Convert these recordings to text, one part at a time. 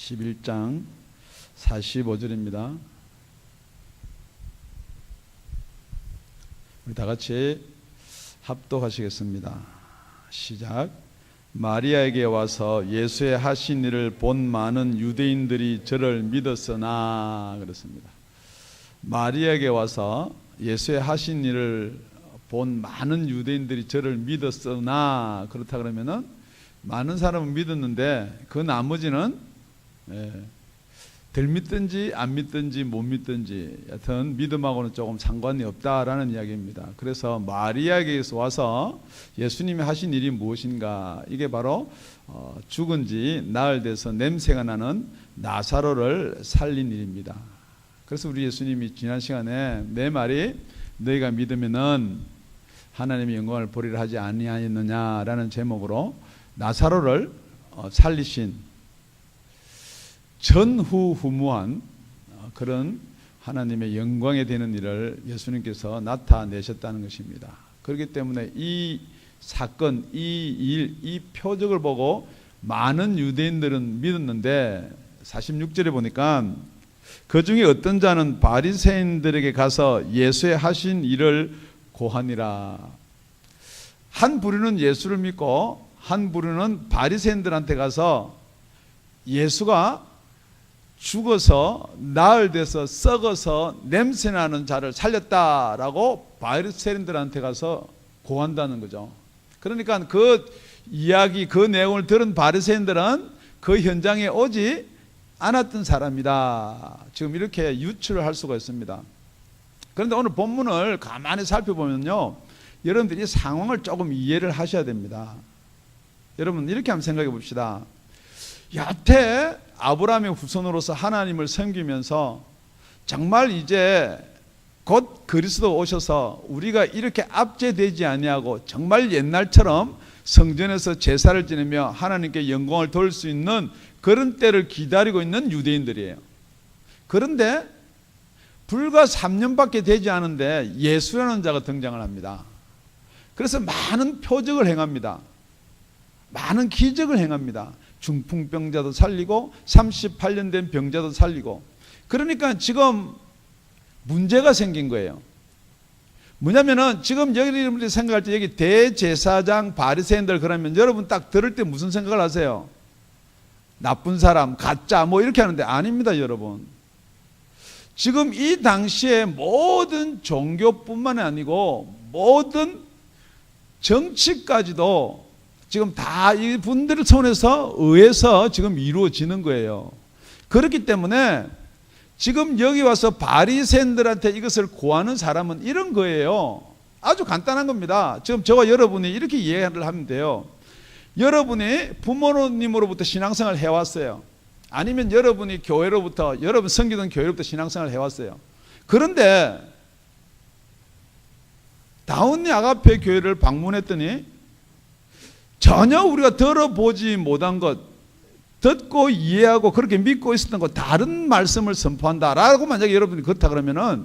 11장 45절입니다. 우리 다 같이 합독하시겠습니다. 시작. 마리아에게 와서 예수의 하신 일을 본 많은 유대인들이 저를 믿었으나, 그렇습니다. 마리아에게 와서 예수의 하신 일을 본 많은 유대인들이 저를 믿었으나, 그렇다 그러면은 많은 사람은 믿었는데 그 나머지는 덜 믿든지 안 믿든지 못 믿든지 여튼 믿음하고는 조금 상관이 없다라는 이야기입니다. 그래서 마리아에게서 와서 예수님이 하신 일이 무엇인가, 이게 바로 죽은 지 나흘 돼서 냄새가 나는 나사로를 살린 일입니다. 그래서 우리 예수님이 지난 시간에 내 말이 너희가 믿으면은 하나님의 영광을 보리라 하지 아니하였느냐라는 제목으로 나사로를 살리신 전후후무한 그런 하나님의 영광에 되는 일을 예수님께서 나타내셨다는 것입니다. 그렇기 때문에 이 사건, 이 일, 이 표적을 보고 많은 유대인들은 믿었는데 46절에 보니까 그 중에 어떤 자는 바리새인들에게 가서 예수의 하신 일을 고하니라. 한 부류는 예수를 믿고 한 부류는 바리새인들한테 가서 예수가 죽어서 나흘 돼서 썩어서 냄새나는 자를 살렸다라고 바리새인들한테 가서 고한다는 거죠. 그러니까 그 이야기, 그 내용을 들은 바리새인들은 그 현장에 오지 않았던 사람이다, 지금 이렇게 유추를 할 수가 있습니다. 그런데 오늘 본문을 가만히 살펴보면요, 여러분들이 상황을 조금 이해를 하셔야 됩니다. 여러분 이렇게 한번 생각해 봅시다. 여태 아브라함의 후손으로서 하나님을 섬기면서 정말 이제 곧 그리스도 오셔서 우리가 이렇게 압제되지 아니하고 정말 옛날처럼 성전에서 제사를 지내며 하나님께 영광을 돌릴 수 있는 그런 때를 기다리고 있는 유대인들이에요. 그런데 불과 3년밖에 되지 않은데 예수라는 자가 등장을 합니다. 그래서 많은 표적을 행합니다. 많은 기적을 행합니다. 중풍병자도 살리고 38년 된 병자도 살리고. 그러니까 지금 문제가 생긴 거예요. 뭐냐면은 지금 여러분들이 생각할 때 여기 대제사장 바리새인들 그러면 여러분 딱 들을 때 무슨 생각을 하세요? 나쁜 사람, 가짜 뭐 이렇게 하는데 아닙니다, 여러분. 지금 이 당시에 모든 종교뿐만 아니고 모든 정치까지도 지금 다 이분들을 손에서 의해서 지금 이루어지는 거예요. 그렇기 때문에 지금 여기 와서 바리새인들한테 이것을 고하는 사람은 이런 거예요. 아주 간단한 겁니다. 지금 저와 여러분이 이렇게 이해를 하면 돼요. 여러분이 부모님으로부터 신앙생활을 해왔어요. 아니면 여러분이 교회로부터, 여러분 섬기던 교회로부터 신앙생활을 해왔어요. 그런데 다운리 아가페 교회를 방문했더니 전혀 우리가 들어보지 못한 것, 듣고 이해하고 그렇게 믿고 있었던 것, 다른 말씀을 선포한다라고 만약에 여러분이 그렇다 그러면은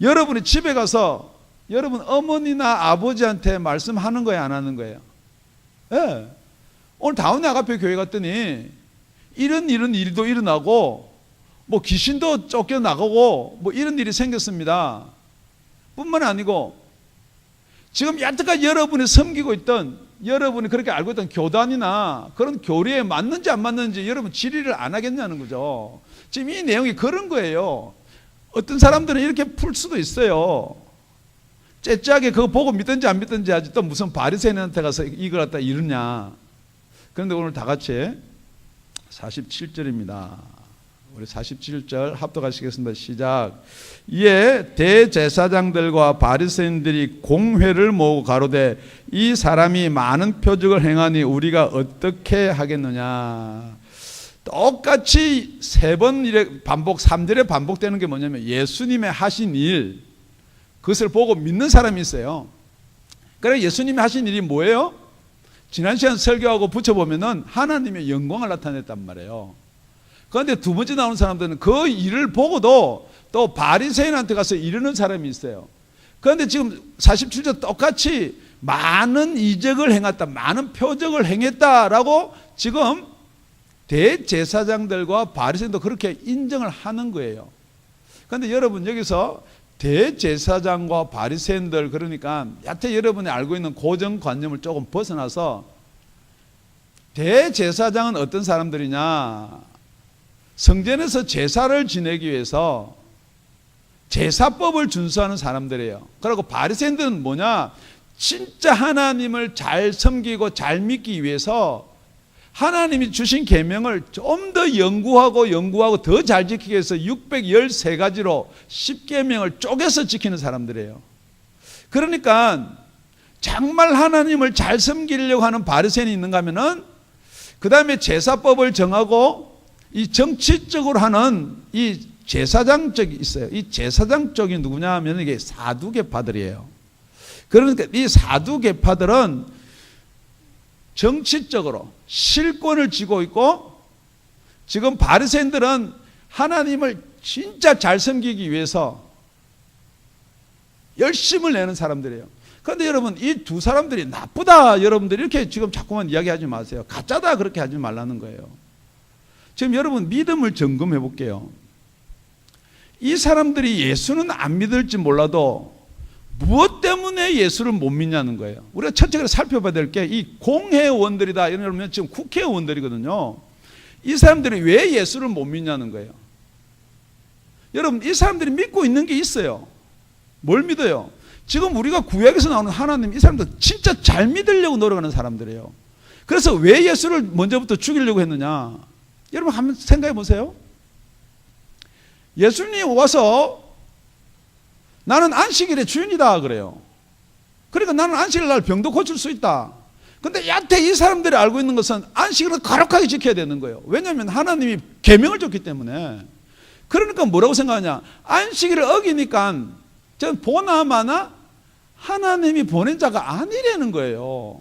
여러분이 집에 가서 여러분 어머니나 아버지한테 말씀하는 거예요, 안 하는 거예요? 예. 오늘 다운리 아가페 교회 갔더니 이런 일도 일어나고 뭐 귀신도 쫓겨나가고 뭐 이런 일이 생겼습니다. 뿐만 아니고 지금 여태까지 여러분이 섬기고 있던, 여러분이 그렇게 알고 있던 교단이나 그런 교리에 맞는지 안 맞는지 여러분 질의를 안 하겠냐는 거죠. 지금 이 내용이 그런 거예요. 어떤 사람들은 이렇게 풀 수도 있어요. 째째하게 그거 보고 믿든지 안 믿든지 하지 또 무슨 바리새인한테 가서 이걸 갖다 이르냐. 그런데 오늘 다 같이 47절입니다. 우리 47절 합독하시겠습니다. 시작. 이에 대제사장들과 바리새인들이 공회를 모으고 가로되 이 사람이 많은 표적을 행하니 우리가 어떻게 하겠느냐. 똑같이 3번 반복, 3절에 반복되는 게 뭐냐면 예수님의 하신 일, 그것을 보고 믿는 사람이 있어요. 그래, 예수님이 하신 일이 뭐예요? 지난 시간 설교하고 붙여보면은 하나님의 영광을 나타냈단 말이에요. 그런데 두 번째 나오는 사람들은 그 일을 보고도 또 바리새인한테 가서 이르는 사람이 있어요. 그런데 지금 47절 똑같이 많은 이적을 행했다, 많은 표적을 행했다라고 지금 대제사장들과 바리새인도 그렇게 인정을 하는 거예요. 그런데 여러분 여기서 대제사장과 바리새인들, 그러니까 여태 여러분이 알고 있는 고정관념을 조금 벗어나서 대제사장은 어떤 사람들이냐, 성전에서 제사를 지내기 위해서 제사법을 준수하는 사람들이에요. 그리고 바리새인들은 뭐냐, 진짜 하나님을 잘 섬기고 잘 믿기 위해서 하나님이 주신 계명을 좀 더 연구하고 더 잘 지키기 위해서 613가지로 10계명을 쪼개서 지키는 사람들이에요. 그러니까 정말 하나님을 잘 섬기려고 하는 바리새인이 있는가 하면은 그 다음에 제사법을 정하고 이 정치적으로 하는 이 제사장 쪽이 있어요. 이 제사장 쪽이 누구냐 하면 이게 사두개파들이에요. 그러니까 이 사두개파들은 정치적으로 실권을 쥐고 있고, 지금 바리새인들은 하나님을 진짜 잘 섬기기 위해서 열심을 내는 사람들이에요. 그런데 여러분 이 두 사람들이 나쁘다 여러분들이 이렇게 지금 자꾸만 이야기하지 마세요. 가짜다 그렇게 하지 말라는 거예요. 지금 여러분 믿음을 점검해 볼게요. 이 사람들이 예수는 안 믿을지 몰라도 무엇 때문에 예수를 못 믿냐는 거예요. 우리가 첫째로 살펴봐야 될 게 이 공회의원들이다. 이러면 지금 국회의원들이거든요. 이 사람들이 왜 예수를 못 믿냐는 거예요. 여러분 이 사람들이 믿고 있는 게 있어요. 뭘 믿어요? 지금 우리가 구약에서 나오는 하나님, 이 사람들 진짜 잘 믿으려고 노력하는 사람들이에요. 그래서 왜 예수를 먼저부터 죽이려고 했느냐? 여러분 한번 생각해 보세요. 예수님이 와서 나는 안식일의 주인이다 그래요. 그러니까 나는 안식일 날 병도 고칠 수 있다. 근데 여태 이 사람들이 알고 있는 것은 안식일을 거룩하게 지켜야 되는 거예요. 왜냐하면 하나님이 계명을 줬기 때문에. 그러니까 뭐라고 생각하냐, 안식일을 어기니까 전 보나마나 하나님이 보낸 자가 아니라는 거예요.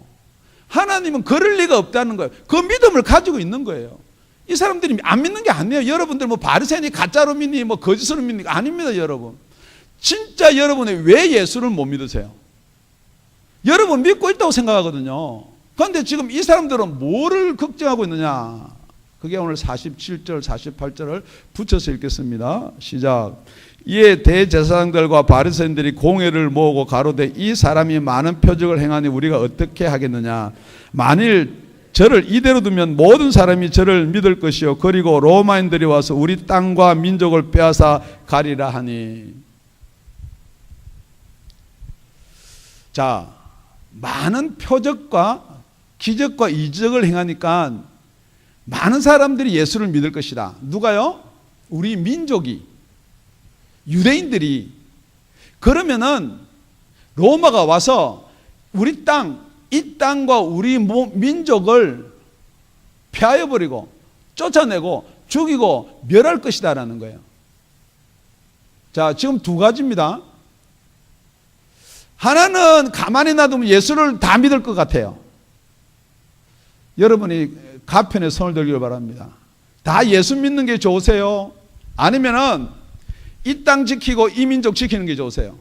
하나님은 그럴 리가 없다는 거예요. 그 믿음을 가지고 있는 거예요. 이 사람들이 안 믿는 게 아니에요. 여러분들 뭐 바리새인이 가짜로 믿니 뭐 거짓으로 믿니? 아닙니다 여러분. 진짜 여러분이 왜 예수를 못 믿으세요? 여러분 믿고 있다고 생각하거든요. 그런데 지금 이 사람들은 뭐를 걱정하고 있느냐? 그게 오늘 47절 48절을 붙여서 읽겠습니다. 시작. 이에 대제사장들과 바리새인들이 공회를 모으고 가로되 이 사람이 많은 표적을 행하니 우리가 어떻게 하겠느냐? 만일 저를 이대로 두면 모든 사람이 저를 믿을 것이요 그리고 로마인들이 와서 우리 땅과 민족을 빼앗아 가리라 하니. 자, 많은 표적과 기적과 이적을 행하니까 많은 사람들이 예수를 믿을 것이다. 누가요? 우리 민족이, 유대인들이. 그러면은 로마가 와서 우리 땅, 이 땅과 우리 민족을 폐하여버리고 쫓아내고 죽이고 멸할 것이다 라는 거예요. 자, 지금 두 가지입니다. 하나는 가만히 놔두면 예수를 다 믿을 것 같아요. 여러분이 가편에 손을 들기를 바랍니다. 다 예수 믿는 게 좋으세요? 아니면은 이 땅 지키고 이 민족 지키는 게 좋으세요?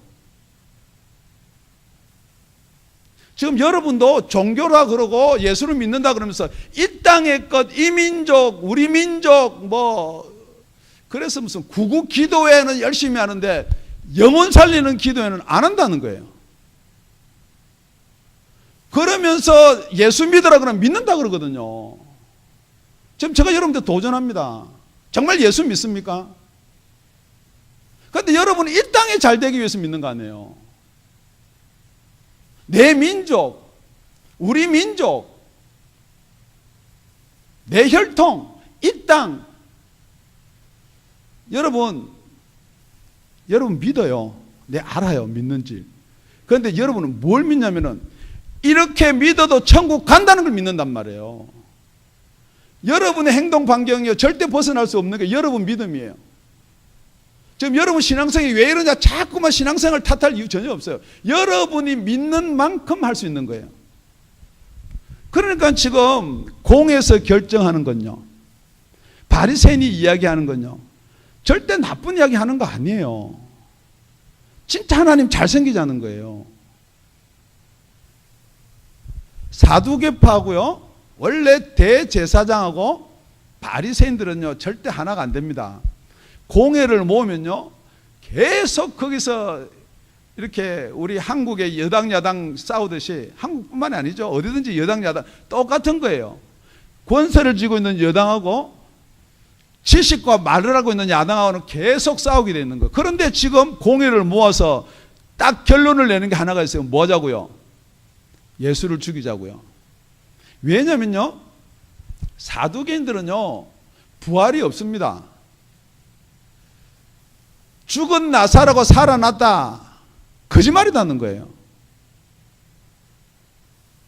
지금 여러분도 종교라 그러고 예수를 믿는다 그러면서 이 땅의 것, 이 민족, 우리 민족 뭐 그래서 무슨 구국 기도회는 열심히 하는데 영혼 살리는 기도회는 안 한다는 거예요. 그러면서 예수 믿으라 그러면 믿는다 그러거든요. 지금 제가 여러분들 도전합니다. 정말 예수 믿습니까? 그런데 여러분은 이 땅에 잘 되기 위해서 믿는 거 아니에요. 내 민족, 우리 민족, 내 혈통, 이 땅. 여러분 믿어요. 내 알아요. 믿는지. 그런데 여러분은 뭘 믿냐면은 이렇게 믿어도 천국 간다는 걸 믿는단 말이에요. 여러분의 행동 반경이 절대 벗어날 수 없는 게 여러분 믿음이에요. 지금 여러분 신앙생이 왜 이러냐 자꾸만 신앙생을 탓할 이유 전혀 없어요. 여러분이 믿는 만큼 할 수 있는 거예요. 그러니까 지금 공에서 결정하는 건요, 바리새인이 이야기하는 건요, 절대 나쁜 이야기 하는 거 아니에요. 진짜 하나님 잘생기자는 거예요. 사두개파하고요, 원래 대제사장하고 바리새인들은요 절대 하나가 안 됩니다. 공회를 모으면요 계속 거기서 이렇게 우리 한국의 여당 야당 싸우듯이, 한국뿐만이 아니죠, 어디든지 여당 야당 똑같은 거예요. 권세를 쥐고 있는 여당하고 지식과 말을 하고 있는 야당하고는 계속 싸우게 되는 거예요. 그런데 지금 공회를 모아서 딱 결론을 내는 게 하나가 있어요. 뭐 하자고요? 예수를 죽이자고요. 왜냐면요 사두개인들은요 부활이 없습니다. 죽은 나사로가 살아났다, 거짓말이라는 거예요.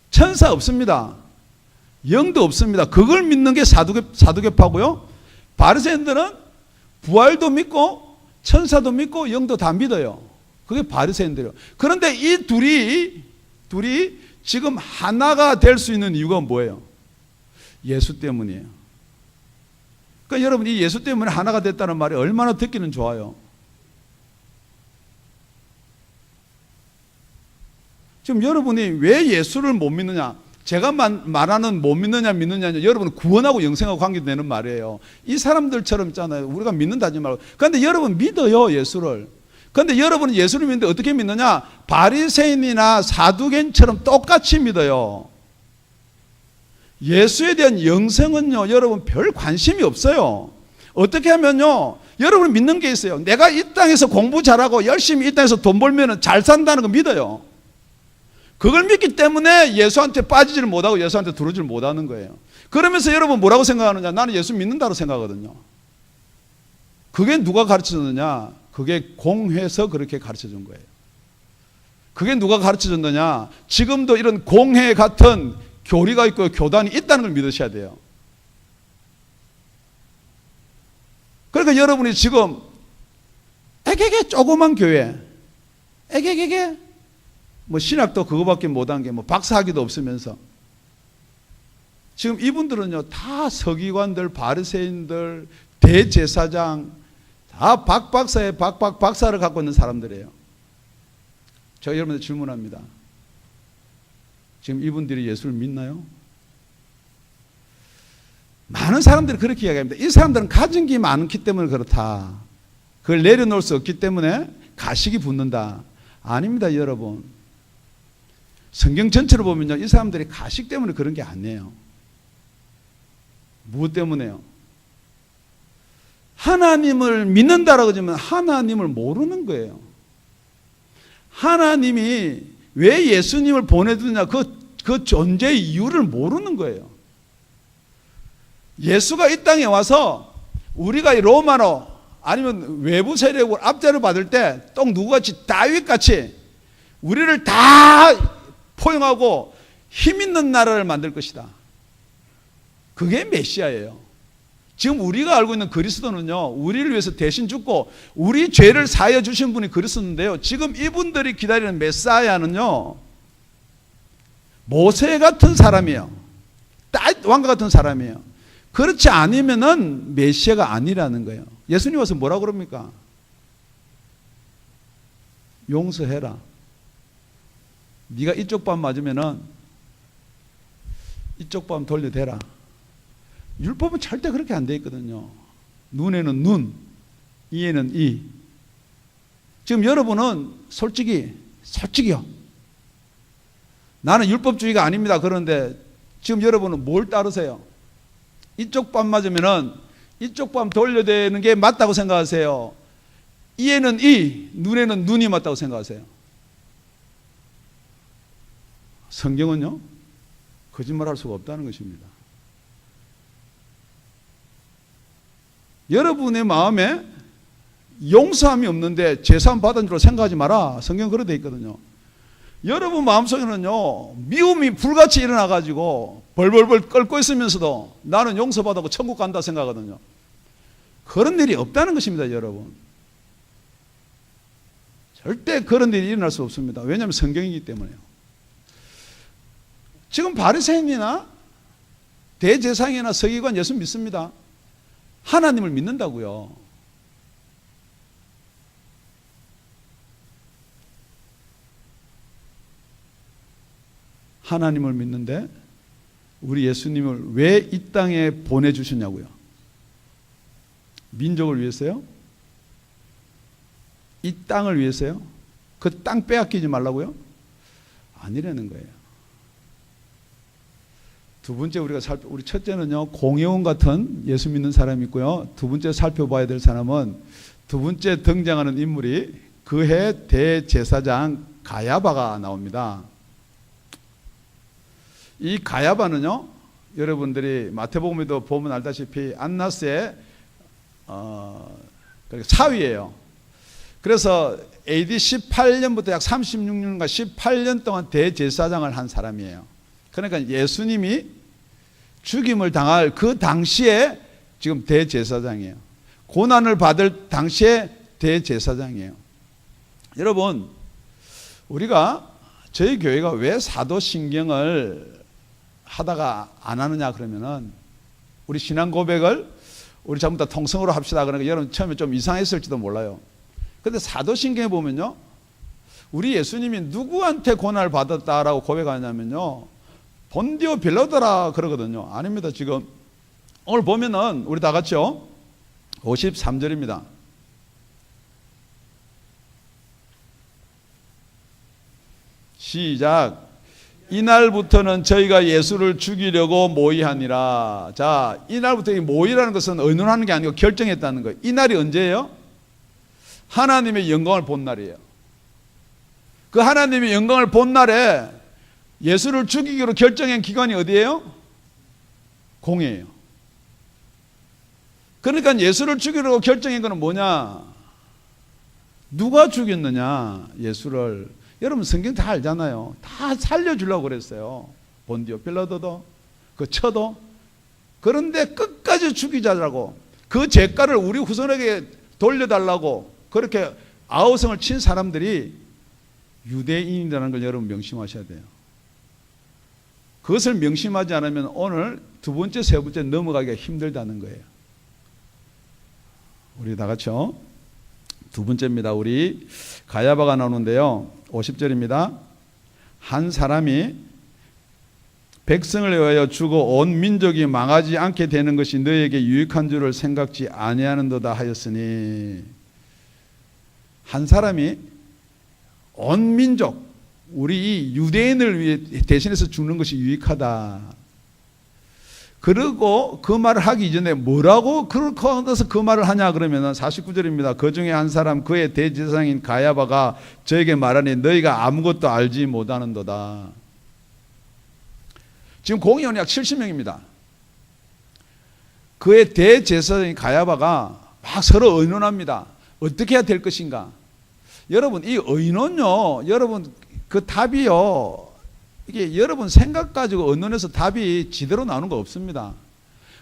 천사 없습니다. 영도 없습니다. 그걸 믿는 게 사두개파고요. 바리새인들은 부활도 믿고 천사도 믿고 영도 다 믿어요. 그게 바리새인들이에요. 그런데 이 둘이 지금 하나가 될 수 있는 이유가 뭐예요? 예수 때문이에요. 그러니까 여러분, 이 예수 때문에 하나가 됐다는 말이 얼마나 듣기는 좋아요. 지금 여러분이 왜 예수를 못 믿느냐, 제가 말하는 못 믿느냐는 여러분은 구원하고 영생하고 관계되는 말이에요. 이 사람들처럼 있잖아요. 우리가 믿는다지 말고. 그런데 여러분 믿어요, 예수를. 그런데 여러분은 예수를 믿는데 어떻게 믿느냐? 바리새인이나 사두개인처럼 똑같이 믿어요. 예수에 대한 영생은요 여러분 별 관심이 없어요. 어떻게 하면요 여러분 믿는 게 있어요. 내가 이 땅에서 공부 잘하고 열심히 이 땅에서 돈 벌면 잘 산다는 거 믿어요. 그걸 믿기 때문에 예수한테 빠지지를 못하고 예수한테 들어오지를 못하는 거예요. 그러면서 여러분 뭐라고 생각하느냐? 나는 예수 믿는다고 생각하거든요. 그게 누가 가르쳐줬느냐? 그게 공회에서 그렇게 가르쳐준 거예요. 그게 누가 가르쳐줬느냐? 지금도 이런 공회 같은 교리가 있고 교단이 있다는 걸 믿으셔야 돼요. 그러니까 여러분이 지금 애게게 조그만 교회, 애게게 뭐 신학도 그거밖에 못한 게 뭐 박사학위도 없으면서 지금 이분들은요 다 서기관들, 바리새인들, 대제사장 다 박박사의 박사를 갖고 있는 사람들이에요. 제가 여러분들 질문합니다. 지금 이분들이 예수를 믿나요? 많은 사람들이 그렇게 이야기합니다. 이 사람들은 가진 게 많기 때문에 그렇다. 그걸 내려놓을 수 없기 때문에 가식이 붙는다. 아닙니다, 여러분. 성경 전체를 보면요, 이 사람들이 가식 때문에 그런 게 아니에요. 무엇 때문에요? 하나님을 믿는다라고 하면 하나님을 모르는 거예요. 하나님이 왜 예수님을 보내주냐, 그 존재의 이유를 모르는 거예요. 예수가 이 땅에 와서 우리가 로마로 아니면 외부 세력을 압제를 받을 때 또 누구같이 다윗같이 우리를 다 포용하고 힘있는 나라를 만들 것이다. 그게 메시아예요. 지금 우리가 알고 있는 그리스도는요 우리를 위해서 대신 죽고 우리 죄를 사하여 주신 분이 그리스도인데요, 지금 이분들이 기다리는 메시아는요 모세 같은 사람이에요. 왕과 같은 사람이에요. 그렇지 않으면은 메시아가 아니라는 거예요. 예수님 와서 뭐라고 그럽니까? 용서해라. 네가 이쪽 밤 맞으면은 이쪽 밤 돌려대라. 율법은 절대 그렇게 안 돼 있거든요. 눈에는 눈, 이에는 이. 지금 여러분은 솔직히요. 나는 율법주의가 아닙니다. 그런데 지금 여러분은 뭘 따르세요? 이쪽 밤 맞으면은 이쪽 밤 돌려대는 게 맞다고 생각하세요? 이에는 이, 눈에는 눈이 맞다고 생각하세요? 성경은요 거짓말할 수가 없다는 것입니다. 여러분의 마음에 용서함이 없는데 죄사함 받은 줄로 생각하지 마라. 성경 그렇게 되어 있거든요. 여러분 마음속에는요 미움이 불같이 일어나가지고 벌벌벌 끓고 있으면서도 나는 용서받았고 천국 간다 생각하거든요. 그런 일이 없다는 것입니다. 여러분 절대 그런 일이 일어날 수 없습니다. 왜냐하면 성경이기 때문에요. 지금 바리새인이나 대제사장이나 서기관 예수 믿습니다. 하나님을 믿는다고요. 하나님을 믿는데 우리 예수님을 왜 이 땅에 보내주셨냐고요. 민족을 위해서요? 이 땅을 위해서요? 그 땅 빼앗기지 말라고요? 아니라는 거예요. 두 번째 우리 첫째는요, 공회원 같은 예수 믿는 사람이 있고요. 두 번째 살펴봐야 될 사람은 두 번째 등장하는 인물이 그해 대제사장 가야바가 나옵니다. 이 가야바는요, 여러분들이 마태복음에도 보면 알다시피 안나스의 사위예요. 그래서 AD 18년부터 약 36년과 18년 동안 대제사장을 한 사람이에요. 그러니까 예수님이 죽임을 당할 그 당시에 지금 대제사장이에요. 고난을 받을 당시에 대제사장이에요. 여러분, 우리가 저희 교회가 왜 사도신경을 하다가 안 하느냐 그러면은 우리 신앙 고백을 우리 전부 다 통성으로 합시다. 그러니까 여러분 처음에 좀 이상했을지도 몰라요. 근데 사도신경에 보면요, 우리 예수님이 누구한테 고난을 받았다라고 고백하냐면요, 본디오 빌라도라 그러거든요. 아닙니다. 지금 오늘 보면은 우리 다 같이요, 53절입니다. 시작. 이날부터는 저희가 예수를 죽이려고 모의하니라. 자, 이날부터 이 모의라는 것은 의논하는 게 아니고 결정했다는 거예요. 이 날이 언제예요? 하나님의 영광을 본 날이에요. 그 하나님의 영광을 본 날에 예수를 죽이기로 결정한 기관이 어디예요? 공회예요. 그러니까 예수를 죽이려고 결정한 것은 뭐냐? 누가 죽였느냐? 예수를. 여러분 성경 다 알잖아요. 다 살려주려고 그랬어요. 본디오 빌라도도, 그 처도. 그런데 끝까지 죽이자라고, 그 죄가를 우리 후손에게 돌려달라고 그렇게 아우성을 친 사람들이 유대인이라는 걸 여러분 명심하셔야 돼요. 그것을 명심하지 않으면 오늘 두 번째, 세 번째 넘어가기가 힘들다는 거예요. 우리 다 같이요. 두 번째입니다. 우리 가야바가 나오는데요. 50절입니다. 한 사람이 백성을 위하여 주고 온 민족이 망하지 않게 되는 것이 너에게 유익한 줄을 생각지 아니하는도다 하였으니, 한 사람이 온 민족, 우리 유대인을 위해 대신해서 죽는 것이 유익하다. 그리고 그 말을 하기 이전에 뭐라고 그렇게 하면서 그 말을 하냐 그러면 49절입니다. 그 중에 한 사람 그의 대제사장인 가야바가 저에게 말하니 너희가 아무것도 알지 못하는도다. 지금 공의원이 약 70명입니다. 그의 대제사장인 가야바가 막 서로 의논합니다. 어떻게 해야 될 것인가. 여러분 이 의논요, 여러분 그 답이요, 이게 여러분 생각 가지고 의논해서 답이 지대로 나오는 거 없습니다.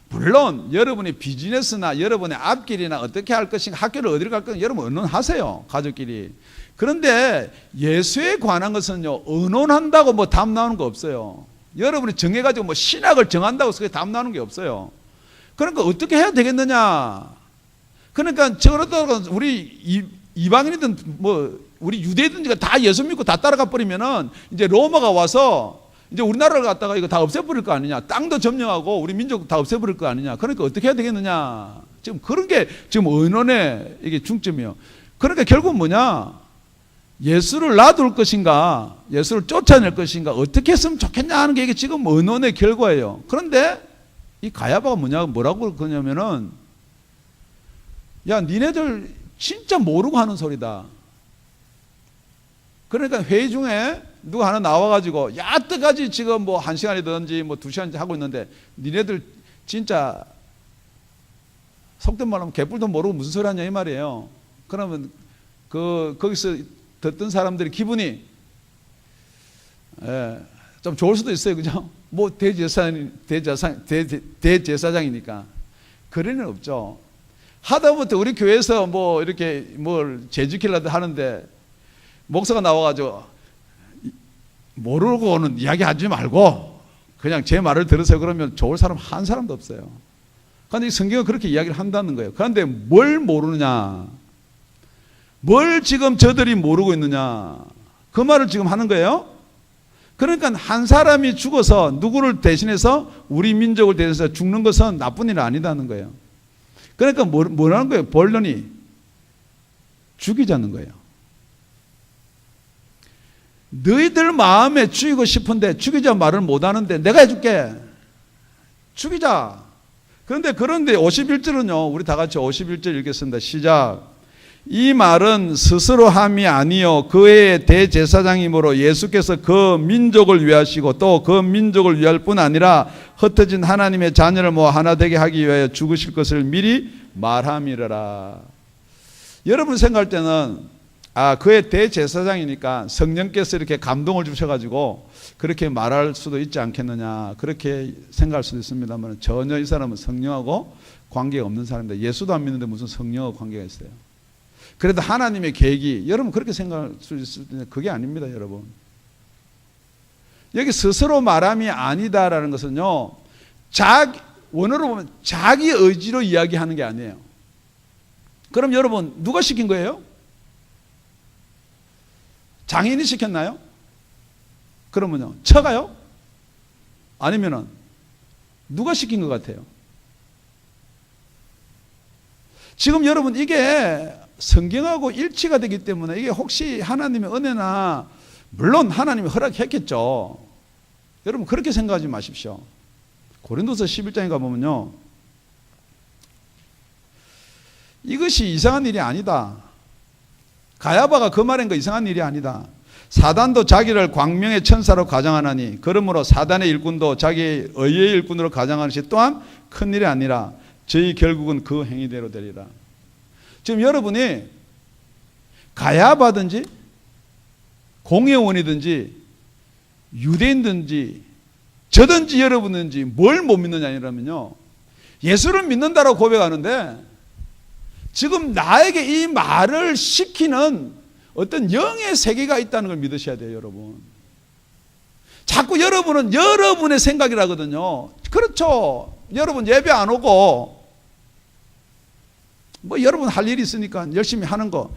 물론 여러분이 비즈니스나 여러분의 앞길이나 어떻게 할 것인가, 학교를 어디로 갈 것인가 여러분 의논하세요, 가족끼리. 그런데 예수에 관한 것은요, 의논한다고 뭐 답 나오는 거 없어요. 여러분이 정해가지고 뭐 신학을 정한다고 해서 답 나오는 게 없어요. 그러니까 어떻게 해야 되겠느냐. 그러니까 저러다가 우리 이방인이든 뭐 우리 유대인들이 다 예수 믿고 다 따라가 버리면은 이제 로마가 와서 이제 우리나라를 갖다가 이거 다 없애버릴 거 아니냐. 땅도 점령하고 우리 민족 다 없애버릴 거 아니냐. 그러니까 어떻게 해야 되겠느냐. 지금 그런 게 지금 의논의 이게 중점이에요. 그러니까 결국 뭐냐. 예수를 놔둘 것인가, 예수를 쫓아낼 것인가, 어떻게 했으면 좋겠냐 하는 게 이게 지금 의논의 결과예요. 그런데 이 가야바가 뭐라고 그러냐면은, 야, 니네들 진짜 모르고 하는 소리다. 그러니까 회의 중에 누가 하나 나와가지고 야뜨까지 지금 뭐 1시간이든지 뭐 2시간이든지 하고 있는데 니네들 진짜 속된 말로 하면 개뿔도 모르고 무슨 소리 하냐 이 말이에요. 그러면 거기서 듣던 사람들이 기분이 좀 좋을 수도 있어요. 그죠? 뭐 대제사장이니까. 그럴 리는 없죠. 하다못해 우리 교회에서 뭐 이렇게 뭘 제지키려도 하는데 목사가 나와가지고 모르고는 이야기하지 말고 그냥 제 말을 들으세요 그러면 좋을 사람 한 사람도 없어요. 그런데 성경은 그렇게 이야기를 한다는 거예요. 그런데 뭘 모르느냐, 뭘 지금 저들이 모르고 있느냐, 그 말을 지금 하는 거예요. 그러니까 한 사람이 죽어서 누구를 대신해서 우리 민족을 대신해서 죽는 것은 나쁜 일 아니다는 거예요. 그러니까 뭐라는 거예요? 본론이 죽이자는 거예요. 너희들 마음에 죽이고 싶은데 죽이자 말을 못하는데 내가 해줄게. 죽이자. 그런데 51절은요. 우리 다 같이 51절 읽겠습니다. 시작. 이 말은 스스로 함이 아니요 그의 대제사장이므로 예수께서 그 민족을 위하시고 또 그 민족을 위할 뿐 아니라 흩어진 하나님의 자녀를 모아 하나 되게 하기 위하여 죽으실 것을 미리 말함이라. 여러분 생각할 때는 그의 대제사장이니까 성령께서 이렇게 감동을 주셔가지고 그렇게 말할 수도 있지 않겠느냐 그렇게 생각할 수도 있습니다만 전혀 이 사람은 성령하고 관계가 없는 사람입니다. 예수도 안 믿는데 무슨 성령하고 관계가 있어요. 그래도 하나님의 계획이 여러분 그렇게 생각할 수 있을 텐데 그게 아닙니다. 여러분 여기 스스로 말함이 아니다라는 것은요 원어로 보면 자기 의지로 이야기하는 게 아니에요. 그럼 여러분 누가 시킨 거예요? 장인이 시켰나요? 그러면요 처가요? 아니면은 누가 시킨 것 같아요? 지금 여러분 이게 성경하고 일치가 되기 때문에 이게 혹시 하나님의 은혜나 물론 하나님이 허락했겠죠. 여러분 그렇게 생각하지 마십시오. 고린도서 11장에 가보면요 이것이 이상한 일이 아니다. 가야바가 그 말한 거 이상한 일이 아니다. 사단도 자기를 광명의 천사로 가장하나니 그러므로 사단의 일꾼도 자기의 의의 일꾼으로 가장하는 것이 또한 큰일이 아니라 저희 결국은 그 행위대로 되리라. 지금 여러분이 가야바든지 공회원이든지 유대인든지 저든지 여러분든지 뭘 못 믿느냐 아니라면요 예수를 믿는다라고 고백하는데 지금 나에게 이 말을 시키는 어떤 영의 세계가 있다는 걸 믿으셔야 돼요. 여러분 자꾸 여러분은 여러분의 생각이라거든요. 그렇죠. 여러분 예배 안 오고 여러분 할 일이 있으니까 열심히 하는 거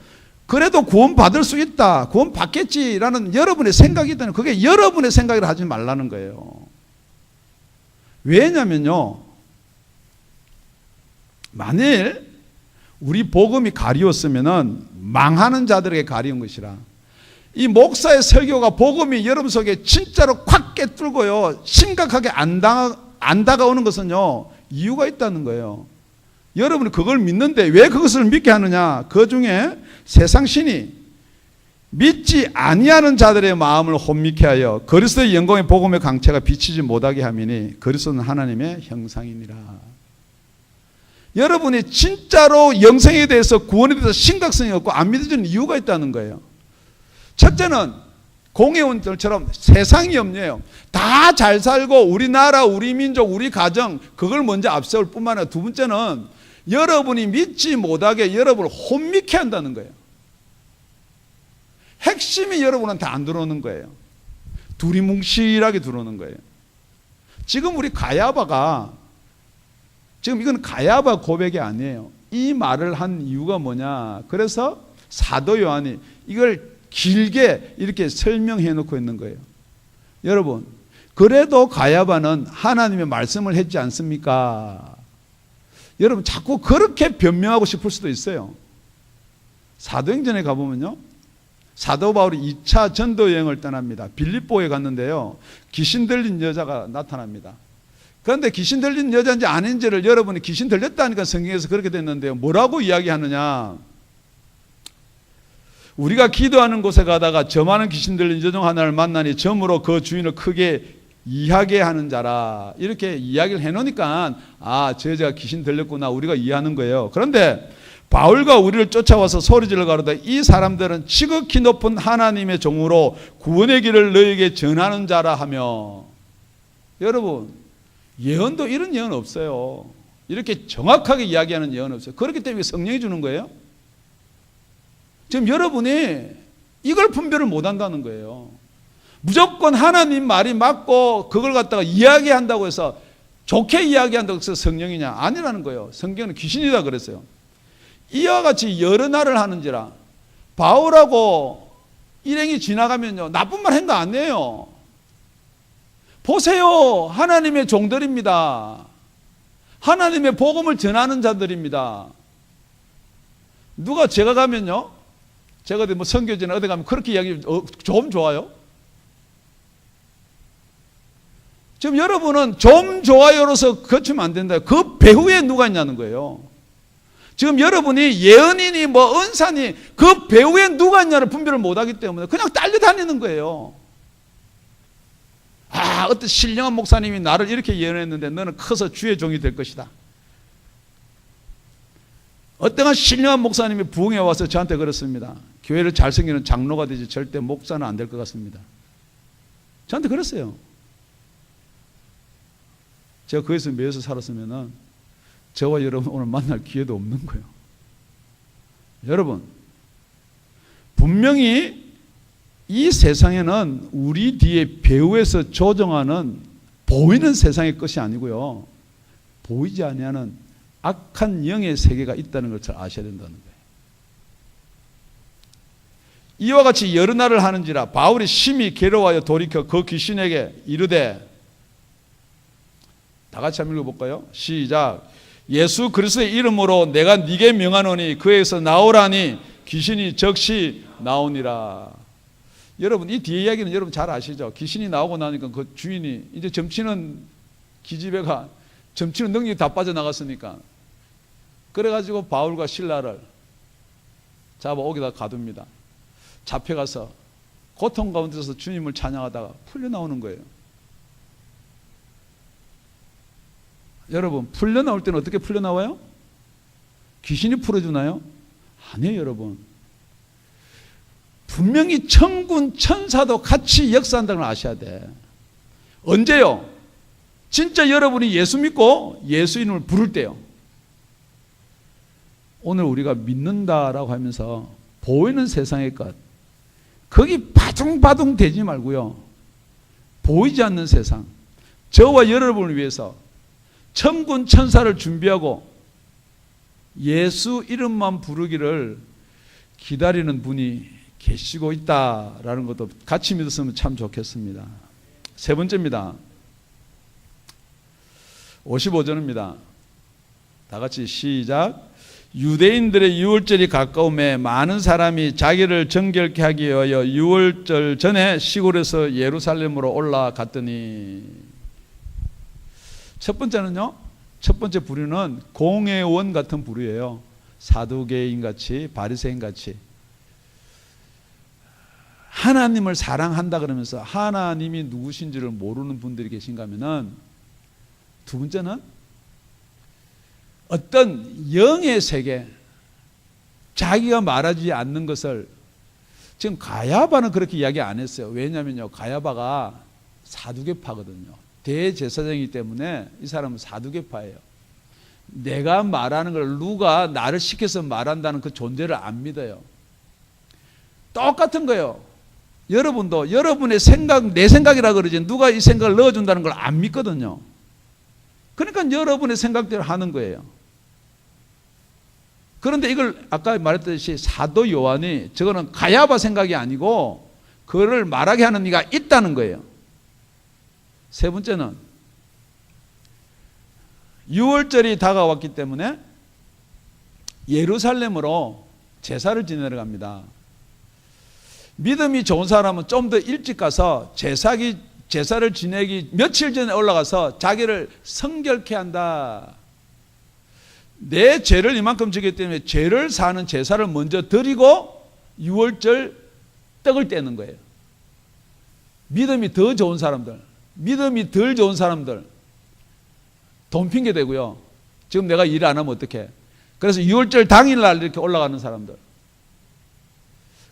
그래도 구원 받을 수 있다 구원 받겠지라는 여러분의 생각이 있다면 그게 여러분의 생각이라 하지 말라는 거예요. 왜냐면요 만일 우리 복음이 가리웠으면은 망하는 자들에게 가리운 것이라. 이 목사의 설교가 복음이 여러분 속에 진짜로 콱 깨뚫고요 심각하게 안 다가오는 것은요 이유가 있다는 거예요. 여러분이 그걸 믿는데 왜 그것을 믿게 하느냐? 그 중에 세상 신이 믿지 아니하는 자들의 마음을 혼미케 하여 그리스도의 영광의 복음의 강체가 비치지 못하게 함이니 그리스도는 하나님의 형상이니라. 여러분이 진짜로 영생에 대해서 구원에 대해서 심각성이 없고 안 믿어지는 이유가 있다는 거예요. 첫째는 공회원들처럼 세상이 염려해요. 다 잘 살고 우리나라, 우리 민족, 우리 가정 그걸 먼저 앞세울 뿐만 아니라 두 번째는 여러분이 믿지 못하게 여러분을 혼미케 한다는 거예요. 핵심이 여러분한테 안 들어오는 거예요. 두리뭉실하게 들어오는 거예요. 지금 우리 가야바가 지금 이건 가야바 고백이 아니에요. 이 말을 한 이유가 뭐냐? 그래서 사도 요한이 이걸 길게 이렇게 설명해 놓고 있는 거예요. 여러분, 그래도 가야바는 하나님의 말씀을 했지 않습니까? 여러분, 자꾸 그렇게 변명하고 싶을 수도 있어요. 사도행전에 가보면요. 사도 바울이 2차 전도 여행을 떠납니다. 빌립보에 갔는데요. 귀신 들린 여자가 나타납니다. 그런데 귀신 들린 여자인지 아닌지를 여러분이 귀신 들렸다니까 성경에서 그렇게 됐는데요. 뭐라고 이야기하느냐? 우리가 기도하는 곳에 가다가 점하는 귀신 들린 여종 하나를 만나니 점으로 그 주인을 크게 이해하게 하는 자라. 이렇게 이야기를 해놓으니까 저 여자가 귀신 들렸구나 우리가 이해하는 거예요. 그런데 바울과 우리를 쫓아와서 소리질러 가로되 이 사람들은 지극히 높은 하나님의 종으로 구원의 길을 너에게 전하는 자라 하며. 여러분, 예언도 이런 예언 없어요. 이렇게 정확하게 이야기하는 예언 없어요. 그렇기 때문에 성령이 주는 거예요. 지금 여러분이 이걸 분별을 못한다는 거예요. 무조건 하나님 말이 맞고 그걸 갖다가 이야기한다고 해서 좋게 이야기한다고 해서 성령이냐? 아니라는 거예요. 성경은 귀신이다 그랬어요. 이와 같이 여러 날을 하는지라. 바울하고 일행이 지나가면요 나쁜 말 한 거 아니에요. 보세요, 하나님의 종들입니다. 하나님의 복음을 전하는 자들입니다. 누가 제가 가면요, 제가 어디 뭐 선교지나 어디 가면 그렇게 이야기 좀 좋아요? 지금 여러분은 좀 좋아요로서 거치면 안 된다. 그 배후에 누가 있냐는 거예요. 지금 여러분이 예언이니 뭐 은사니 그 배후에 누가 있냐를 분별을 못하기 때문에 그냥 딸려다니는 거예요. 아, 어떤 신령한 목사님이 나를 이렇게 예언했는데 너는 커서 주의 종이 될 것이다. 어떤 신령한 목사님이 부흥에 와서 저한테 그랬습니다. 교회를 잘 섬기는 장로가 되지 절대 목사는 안 될 것 같습니다. 저한테 그랬어요. 제가 거기서 매여서 살았으면 저와 여러분 오늘 만날 기회도 없는 거예요. 여러분, 분명히 이 세상에는 우리 뒤에 배후에서 조정하는 보이는 세상의 것이 아니고요, 보이지 아니하는 악한 영의 세계가 있다는 걸 잘 아셔야 된다는 거예요. 이와 같이 여러 날을 하는지라 바울이 심히 괴로워하여 돌이켜 그 귀신에게 이르되, 다 같이 한번 읽어볼까요? 시작. 예수 그리스도의 이름으로 내가 네게 명하노니 그에서 나오라니 귀신이 즉시 나오니라. 여러분, 이 뒤에 이야기는 여러분 잘 아시죠? 귀신이 나오고 나니까 그 주인이 이제 점치는 기집애가 점치는 능력이 다 빠져나갔으니까, 그래가지고 바울과 실라를 잡아 오기다 가둡니다. 잡혀가서 고통 가운데서 주님을 찬양하다가 풀려나오는 거예요. 여러분, 풀려나올 때는 어떻게 풀려나와요? 귀신이 풀어주나요? 아니에요. 여러분, 분명히 천군 천사도 같이 역사한다는 걸 아셔야 돼. 언제요? 진짜 여러분이 예수 믿고 예수 이름을 부를 때요. 오늘 우리가 믿는다라고 하면서 보이는 세상의 것, 거기 바둥바둥 대지 말고요, 보이지 않는 세상, 저와 여러분을 위해서 천군 천사를 준비하고 예수 이름만 부르기를 기다리는 분이 계시고 있다라는 것도 같이 믿었으면 참 좋겠습니다. 세 번째입니다. 55절입니다. 다 같이 시작. 유대인들의 유월절이 가까움에 많은 사람이 자기를 정결케 하기 위하여 유월절 전에 시골에서 예루살렘으로 올라갔더니, 첫 번째는요, 첫 번째 부류는 공회원 같은 부류예요. 사두개인 같이, 바리새인 같이 하나님을 사랑한다 그러면서 하나님이 누구신지를 모르는 분들이 계신가 하면은, 두 번째는 어떤 영의 세계, 자기가 말하지 않는 것을, 지금 가야바는 그렇게 이야기 안 했어요. 왜냐면요, 가야바가 사두개파거든요. 대제사장이기 때문에 이 사람은 사두개파예요. 내가 말하는 걸 누가 나를 시켜서 말한다는 그 존재를 안 믿어요. 똑같은 거예요. 여러분도 여러분의 생각, 내 생각이라 그러지 누가 이 생각을 넣어준다는 걸 안 믿거든요. 그러니까 여러분의 생각대로 하는 거예요. 그런데 이걸 아까 말했듯이 사도 요한이, 저거는 가야바 생각이 아니고 그거를 말하게 하는 이가 있다는 거예요. 세 번째는 유월절이 다가왔기 때문에 예루살렘으로 제사를 지내러 갑니다. 믿음이 좋은 사람은 좀 더 일찍 가서 제사를 지내기 며칠 전에 올라가서 자기를 성결케 한다. 내 죄를 이만큼 지기 때문에 죄를 사는 제사를 먼저 드리고 유월절 떡을 떼는 거예요. 믿음이 더 좋은 사람들, 믿음이 덜 좋은 사람들 돈 핑계 대고요, 지금 내가 일 안 하면 어떡해. 그래서 유월절 당일날 이렇게 올라가는 사람들,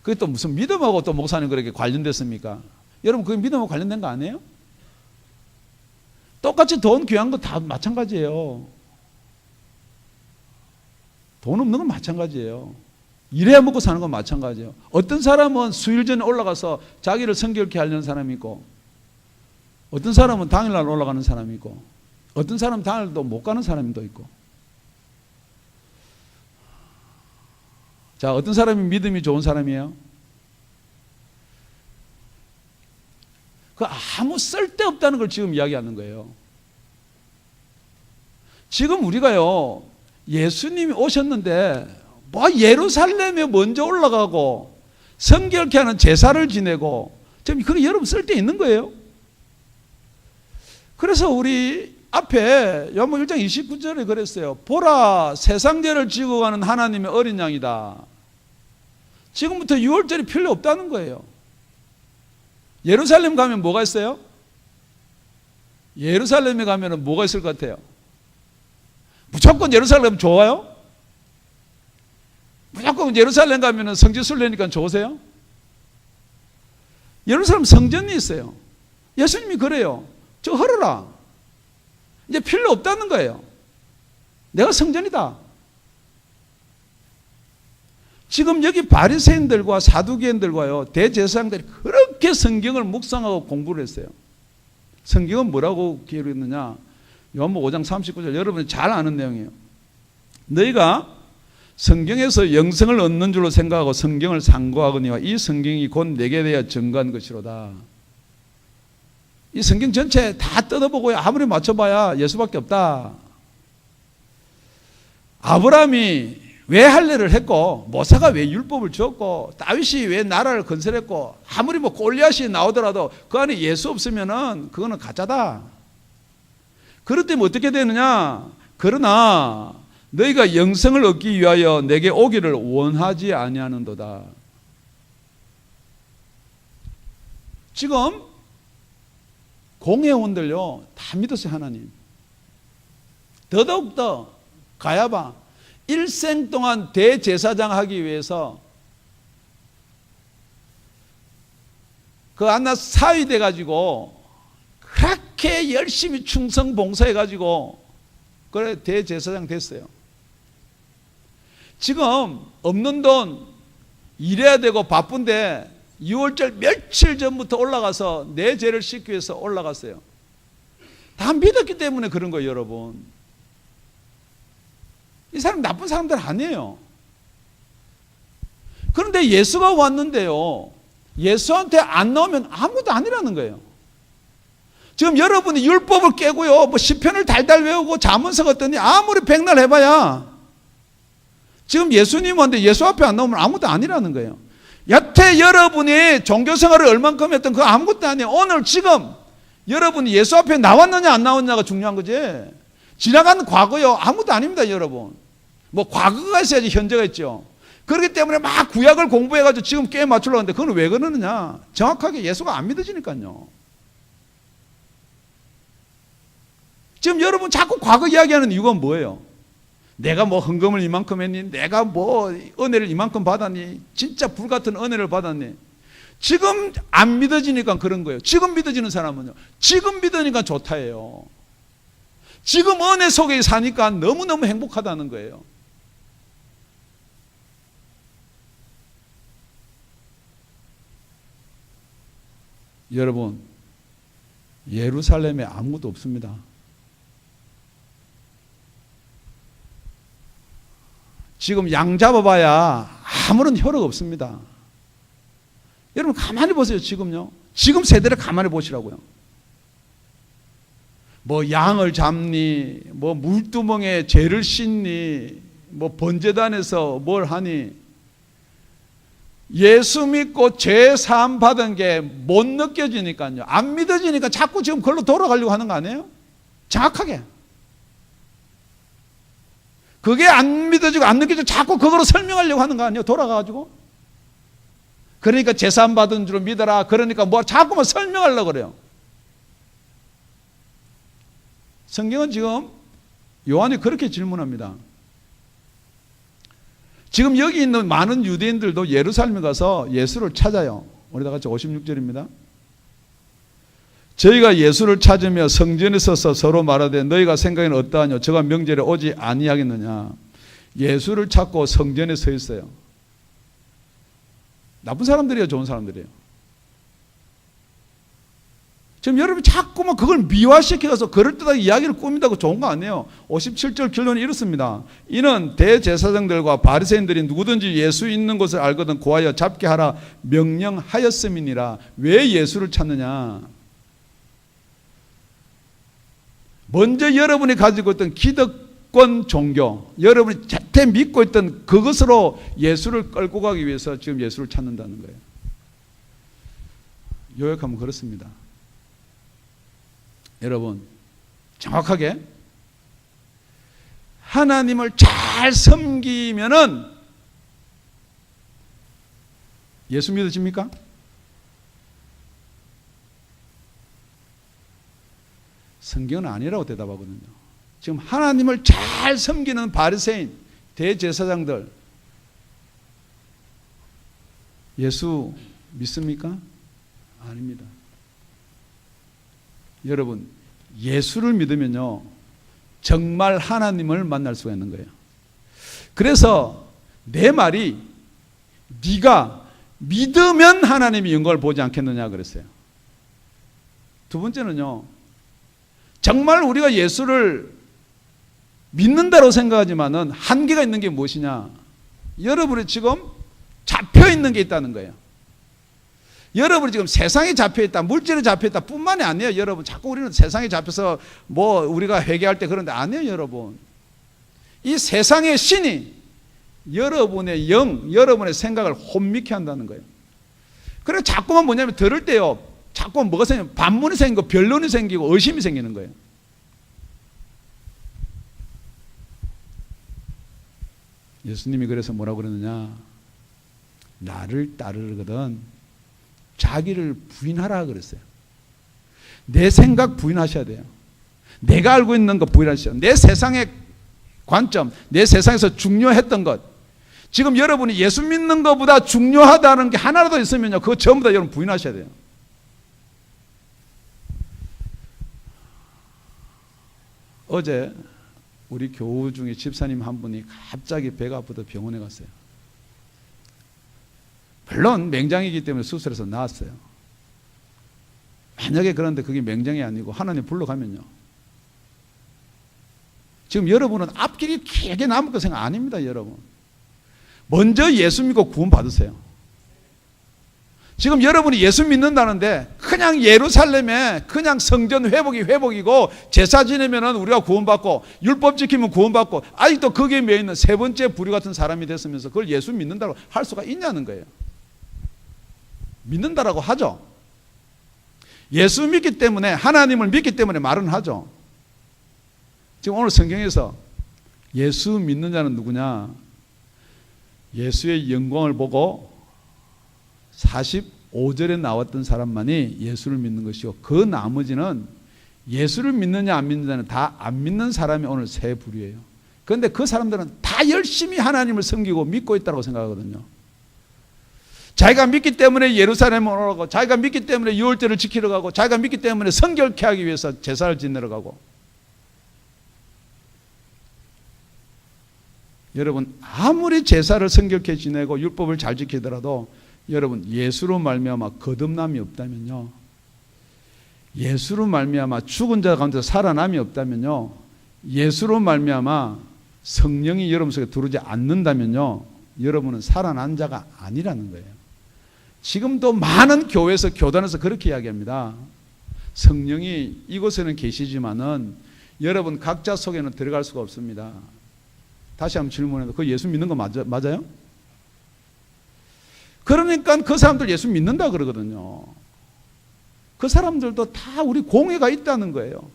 그게 또 무슨 믿음하고 또 목사님 그렇게 관련됐습니까? 여러분, 그게 믿음하고 관련된 거 아니에요? 똑같이 돈 귀한 거 다 마찬가지예요. 돈 없는 건 마찬가지예요. 일해야 먹고 사는 건 마찬가지예요. 어떤 사람은 수일 전에 올라가서 자기를 성결케 하려는 사람이 있고, 어떤 사람은 당일날 올라가는 사람이 있고, 어떤 사람은 당일도 못 가는 사람도 있고. 자, 어떤 사람이 믿음이 좋은 사람이에요? 그 아무 쓸데없다는 걸 지금 이야기하는 거예요. 지금 우리가요, 예수님이 오셨는데 뭐 예루살렘에 먼저 올라가고 성결케 하는 제사를 지내고 지금 그게 여러분 쓸데 있는 거예요. 그래서 우리 앞에 요한복음 1장 29절에 그랬어요. 보라, 세상 죄를 지고 가는 하나님의 어린 양이다. 지금부터 6월절이 필요 없다는 거예요. 예루살렘 가면 뭐가 있어요? 예루살렘에 가면 뭐가 있을 것 같아요? 무조건 예루살렘 좋아요? 무조건 예루살렘 가면 성지순례니까 좋으세요? 예루살렘 성전이 있어요. 예수님이 그래요. 저 헐어라. 이제 필요 없다는 거예요. 내가 성전이다. 지금 여기 바리새인들과 사두개인들과요, 대제사장들이 그렇게 성경을 묵상하고 공부를 했어요. 성경은 뭐라고 기록했느냐? 요한복음 5장 39절, 여러분이 잘 아는 내용이에요. 너희가 성경에서 영생을 얻는 줄로 생각하고 성경을 상고하거니와 이 성경이 곧 내게 대하여 증거한 것이로다. 이 성경 전체 다 뜯어보고 아무리 맞춰봐야 예수밖에 없다. 아브라함이 왜 할례를 했고, 모세가 왜 율법을 주었고, 다윗이 왜 나라를 건설했고, 아무리 뭐 골리앗이 나오더라도 그 안에 예수 없으면은 그거는 가짜다. 그렇다면 어떻게 되느냐? 그러나 너희가 영생을 얻기 위하여 내게 오기를 원하지 아니하는도다. 지금 공회원들요 다 믿었어요. 하나님. 더더욱더 가야바 일생 동안 대제사장 하기 위해서 그 안나 사위 돼가지고 그렇게 열심히 충성 봉사해가지고 그래 대제사장 됐어요. 지금 없는 돈 일해야 되고 바쁜데 6월절 며칠 전부터 올라가서 내 죄를 씻기 위해서 올라갔어요. 다 믿었기 때문에 그런 거예요. 여러분, 이 사람 나쁜 사람들 아니에요. 그런데 예수가 왔는데요, 예수한테 안 나오면 아무도 아니라는 거예요. 지금 여러분이 율법을 깨고요, 뭐 시편을 달달 외우고 잠언서 같더니 아무리 백날 해봐야 지금 예수님 왔는데 예수 앞에 안 나오면 아무도 아니라는 거예요. 여태 여러분이 종교생활을 얼만큼 했던 그거 아무것도 아니에요. 오늘 지금 여러분이 예수 앞에 나왔느냐 안 나왔느냐가 중요한 거지. 지나간 과거요 아무도 아닙니다. 여러분, 뭐 과거가 있어야지 현재가 있죠. 그렇기 때문에 막 구약을 공부해가지고 지금 게임 맞추려고 하는데 그건 왜 그러느냐? 정확하게 예수가 안 믿어지니까요. 지금 여러분 자꾸 과거 이야기하는 이유가 뭐예요? 내가 뭐 헌금을 이만큼 했니? 내가 뭐 은혜를 이만큼 받았니? 진짜 불같은 은혜를 받았니? 지금 안 믿어지니까 그런 거예요. 지금 믿어지는 사람은요, 지금 믿으니까 좋다예요. 지금 은혜 속에 사니까 너무너무 행복하다는 거예요. 여러분, 예루살렘에 아무것도 없습니다. 지금 양 잡아봐야 아무런 효력 없습니다. 여러분 가만히 보세요. 지금요, 지금 세대를 가만히 보시라고요. 뭐 양을 잡니, 뭐 물두멍에 죄를 씻니, 뭐 번제단에서 뭘 하니, 예수 믿고 죄 사함 받은 게 못 느껴지니까요, 안 믿어지니까 자꾸 지금 그걸로 돌아가려고 하는 거 아니에요? 정확하게 그게 안 믿어지고 안 느껴지고 자꾸 그거로 설명하려고 하는 거 아니에요? 돌아가가지고. 그러니까 제사함 받은 줄 믿어라. 그러니까 뭐 자꾸만 설명하려고 그래요. 성경은 지금 요한이 그렇게 질문합니다. 지금 여기 있는 많은 유대인들도 예루살렘에 가서 예수를 찾아요. 우리 다 같이 56절입니다. 저희가 예수를 찾으며 성전에 서서 서로 말하되 너희가 생각에는 어떠하뇨? 저가 명절에 오지 아니하겠느냐? 예수를 찾고 성전에 서 있어요. 나쁜 사람들이에요, 좋은 사람들이에요? 지금 여러분이 자꾸만 그걸 미화시켜서 그럴듯하게 이야기를 꾸민다고 좋은 거 아니에요. 57절 결론이 이렇습니다. 이는 대제사장들과 바리새인들이 누구든지 예수 있는 곳을 알거든 고하여 잡게 하라 명령하였음이니라. 왜 예수를 찾느냐? 먼저 여러분이 가지고 있던 무조건 종교, 여러분이 자태 믿고 있던 그것으로 예수를 끌고 가기 위해서 지금 예수를 찾는다는 거예요. 요약하면 그렇습니다. 여러분, 정확하게 하나님을 잘 섬기면은 예수 믿어집니까? 성경은 아니라고 대답하거든요. 지금 하나님을 잘 섬기는 바리새인, 대제사장들 예수 믿습니까? 아닙니다. 여러분, 예수를 믿으면요 정말 하나님을 만날 수가 있는 거예요. 그래서 내 말이 네가 믿으면 하나님의 영광을 보지 않겠느냐 그랬어요. 두 번째는요, 정말 우리가 예수를 믿는다고 생각하지만은 한계가 있는 게 무엇이냐? 여러분이 지금 잡혀 있는 게 있다는 거예요. 여러분이 지금 세상에 잡혀 있다, 물질에 잡혀 있다 뿐만이 아니에요. 여러분, 자꾸 우리는 세상에 잡혀서 뭐 우리가 회개할 때 그런데 아니에요. 여러분, 이 세상의 신이 여러분의 영, 여러분의 생각을 혼미케 한다는 거예요. 그래서 자꾸만 뭐냐면 들을 때요, 자꾸 뭐가 생기면 반문이 생기고 변론이 생기고 의심이 생기는 거예요. 예수님이 그래서 뭐라고 그러느냐? 나를 따르거든 자기를 부인하라 그랬어요. 내 생각 부인하셔야 돼요. 내가 알고 있는 것 부인하셔야 돼요. 내 세상의 관점, 내 세상에서 중요했던 것, 지금 여러분이 예수 믿는 것보다 중요하다는 게 하나라도 있으면요 그거 전부 다 여러분 부인하셔야 돼요. 어제 우리 교우 중에 집사님 한 분이 갑자기 배가 아프다 병원에 갔어요. 물론 맹장이기 때문에 수술해서 나았어요. 만약에 그런데 그게 맹장이 아니고 하나님 불러가면요, 지금 여러분은 앞길이 길게 남을 거 생각 아닙니다. 여러분, 먼저 예수 믿고 구원 받으세요. 지금 여러분이 예수 믿는다는데 그냥 예루살렘에 그냥 성전 회복이 회복이고 제사 지내면은 우리가 구원받고 율법 지키면 구원받고 아직도 거기에 매여 있는 세 번째 부류 같은 사람이 됐으면서 그걸 예수 믿는다고 할 수가 있냐는 거예요. 믿는다라고 하죠. 예수 믿기 때문에, 하나님을 믿기 때문에 말은 하죠. 지금 오늘 성경에서 예수 믿는 자는 누구냐? 예수의 영광을 보고 45절에 나왔던 사람만이 예수를 믿는 것이고, 그 나머지는 예수를 믿느냐 안 믿느냐는 다 안 믿는 사람이 오늘 세 부류예요. 그런데 그 사람들은 다 열심히 하나님을 섬기고 믿고 있다고 생각하거든요. 자기가 믿기 때문에 예루살렘에 오라고, 자기가 믿기 때문에 유월절을 지키러 가고, 자기가 믿기 때문에 성결케 하기 위해서 제사를 지내러 가고. 여러분, 아무리 제사를 성결케 지내고 율법을 잘 지키더라도 여러분, 예수로 말미암아 거듭남이 없다면요, 예수로 말미암아 죽은 자 가운데서 살아남이 없다면요, 예수로 말미암아 성령이 여러분 속에 들어오지 않는다면요, 여러분은 살아난 자가 아니라는 거예요. 지금도 많은 교회에서, 교단에서 그렇게 이야기합니다. 성령이 이곳에는 계시지만은 여러분 각자 속에는 들어갈 수가 없습니다. 다시 한번 질문해도 그 예수 믿는 거 맞아요? 그러니까 그 사람들 예수 믿는다 그러거든요. 그 사람들도 다 우리 공회가 있다는 거예요.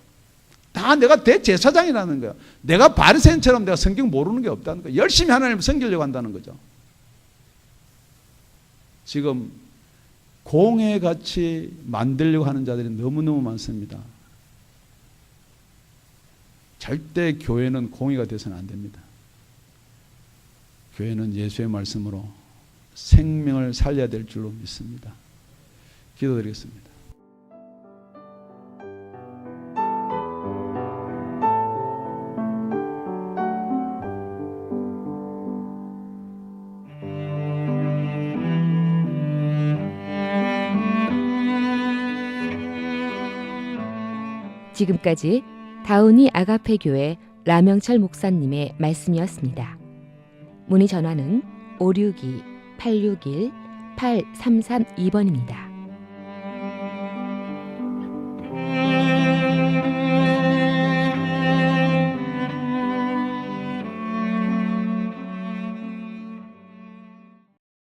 다 내가 대제사장이라는 거예요. 내가 바리새인처럼 내가 성경 모르는 게 없다는 거예요. 열심히 하나님을 섬기려고 한다는 거죠. 지금 공회같이 만들려고 하는 자들이 너무너무 많습니다. 절대 교회는 공회가 돼서는 안 됩니다. 교회는 예수의 말씀으로 생명을 살려야 될 줄로 믿습니다. 기도드리겠습니다. 지금까지 다운이 아가페 교회 라명철 목사님의 말씀이었습니다. 문의 전화는 562-861-8332번입니다.